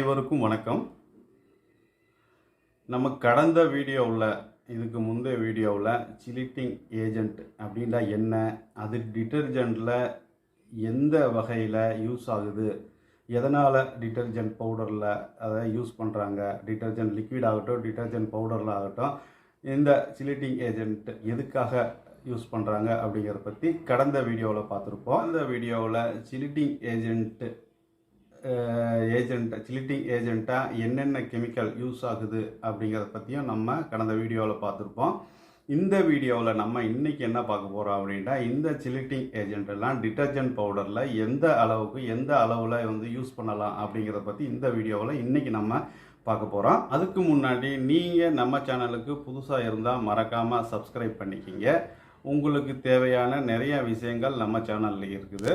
அனைவருக்கும் வணக்கம். நம்ம கடந்த வீடியோவில் இதுக்கு முந்தைய வீடியோவில் சிலிட்டிங் ஏஜென்ட் அப்படின்னா என்ன, அது டிட்டர்ஜென்ட்டில் எந்த வகையில் யூஸ் ஆகுது, எதனால் டிட்டர்ஜென்ட் பவுடரில் அதை யூஸ் பண்ணுறாங்க, டிட்டர்ஜென்ட் லிக்விட் ஆகட்டும் டிட்டர்ஜென்ட் பவுடரில் ஆகட்டும், இந்த சிலிட்டிங் ஏஜென்ட் எதுக்காக யூஸ் பண்ணுறாங்க அப்படிங்கிறத பற்றி கடந்த வீடியோவில் பார்த்துருப்போம். அந்த வீடியோவில் சிலிட்டிங் ஏஜென்ட்டாக என்னென்ன கெமிக்கல் யூஸ் ஆகுது அப்படிங்கிறத பற்றியும் நம்ம கடந்த வீடியோவில் பார்த்துருப்போம். இந்த வீடியோவில் நம்ம இன்றைக்கி என்ன பார்க்க போகிறோம் அப்படின்னா, இந்த சிலிட்டிங் ஏஜென்ட்டெல்லாம் டிட்டர்ஜென்ட் பவுடரில் எந்த அளவுக்கு எந்த அளவில் யூஸ் பண்ணலாம் அப்படிங்கிறத பற்றி இந்த வீடியோவில் இன்றைக்கி நம்ம பார்க்க போகிறோம். அதுக்கு முன்னாடி நீங்கள் நம்ம சேனலுக்கு புதுசாக இருந்தால் மறக்காமல் சப்ஸ்கிரைப் பண்ணிக்கிங்க. உங்களுக்கு தேவையான நிறைய விஷயங்கள் நம்ம சேனலில் இருக்குது.